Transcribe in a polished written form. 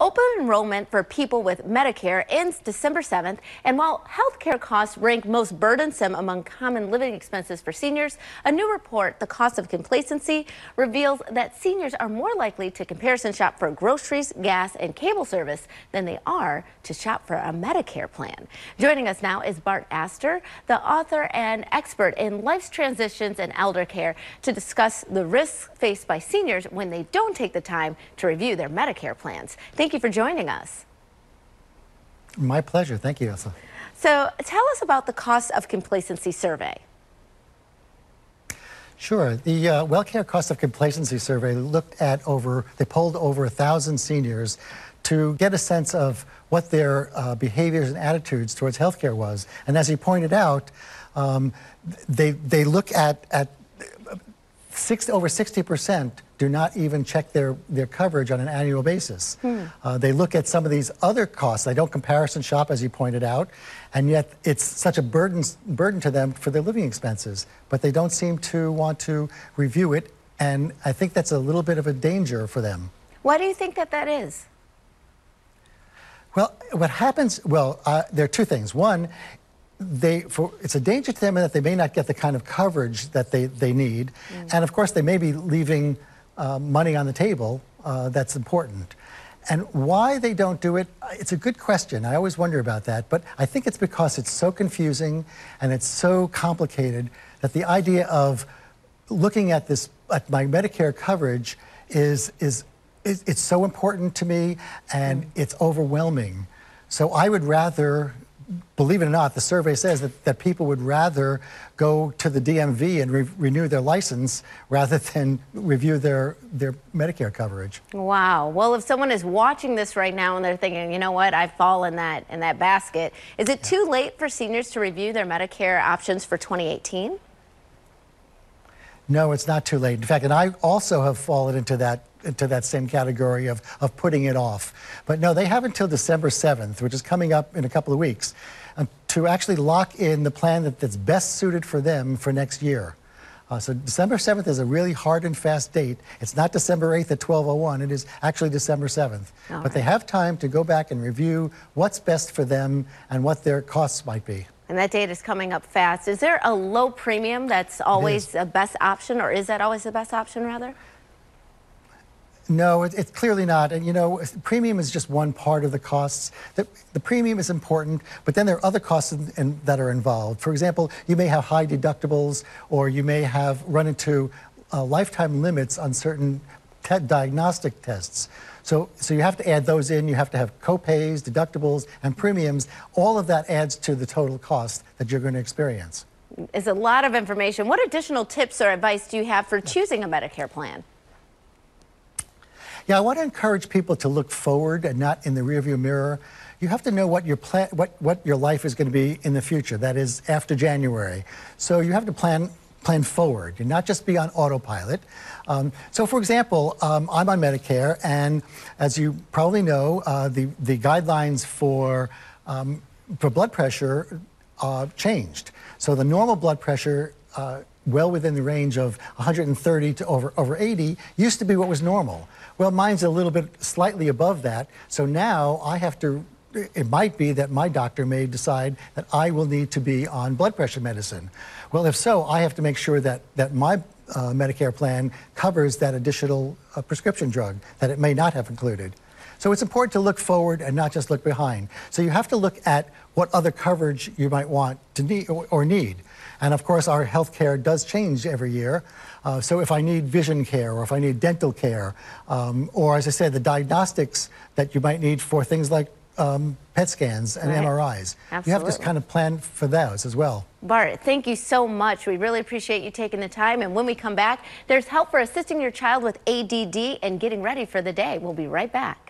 Open enrollment for people with Medicare ends December 7th, and while healthcare costs rank most burdensome among common living expenses for seniors, a new report, The Cost of Complacency, reveals that seniors are more likely to comparison shop for groceries, gas, and cable service than they are to shop for a Medicare plan. Joining us now is Bart Astor, the author and expert in life's transitions and elder care, to discuss the risks faced by seniors when they don't take the time to review their Medicare plans. Thank you for joining us. My pleasure. Thank you, Elsa. So tell us about the Cost of Complacency survey. Sure. The WellCare Cost of Complacency survey they polled over 1,000 seniors to get a sense of what their behaviors and attitudes towards healthcare was. And as he pointed out, they look at over 60% do not even check their coverage on an annual basis. They look at some of these other costs. They don't comparison shop, as you pointed out, and yet it's such a burden to them for their living expenses. But they don't seem to want to review it, and I think that's a little bit of a danger for them. Why do you think that is? Well, what happens, there are two things. One, it's a danger to them in that they may not get the kind of coverage that they need. And of course, they may be leaving money on the table that's important. And why they don't do it, it's a good question. I always wonder about that. But I think it's because it's so confusing and it's so complicated that the idea of looking at my Medicare coverage it's so important to me, and it's overwhelming. So I would rather, believe it or not, the survey says that people would rather go to the DMV and renew their license rather than review their Medicare coverage. Wow. Well, if someone is watching this right now and they're thinking, you know what, I fall in that basket, is it too late for seniors to review their Medicare options for 2018? No, it's not too late. In fact, and I also have fallen into that same category of putting it off. But no, they have until December 7th, which is coming up in a couple of weeks, to actually lock in the plan that's best suited for them for next year. So December 7th is a really hard and fast date. It's not December 8th at 12:01. It is actually December 7th. But they have time to go back and review what's best for them and what their costs might be. And that date is coming up fast. Is there a low premium that's always the best option, or is that always the best option, rather? No, it's clearly not. And you know, premium is just one part of the costs. The premium is important, but then there are other costs that are involved. For example, you may have high deductibles, or you may have run into lifetime limits on certain diagnostic tests. So you have to add those in. You have to have co-pays, deductibles, and premiums. All of that adds to the total cost that you're going to experience. It's a lot of information. What additional tips or advice do you have for choosing a Medicare plan? Yeah, I want to encourage people to look forward and not in the rearview mirror. You have to know what your life is going to be in the future. That is after January. So you have to plan forward and not just be on autopilot. So for example, I'm on Medicare, and as you probably know, the guidelines for blood pressure changed. So the normal blood pressure, well within the range of 130 to over 80, used to be what was normal. Well, mine's a little bit slightly above that, so now I have to, it might be that my doctor may decide that I will need to be on blood pressure medicine. Well, if so, I have to make sure that my Medicare plan covers that additional prescription drug that it may not have included. So it's important to look forward and not just look behind. So you have to look at what other coverage you might want to need. And of course, our health care does change every year. So if I need vision care, or if I need dental care, or as I said, the diagnostics that you might need for things like PET scans and MRIs. Absolutely. You have to kind of plan for those as well. Bart, thank you so much. We really appreciate you taking the time. And when we come back, there's help for assisting your child with ADD and getting ready for the day. We'll be right back.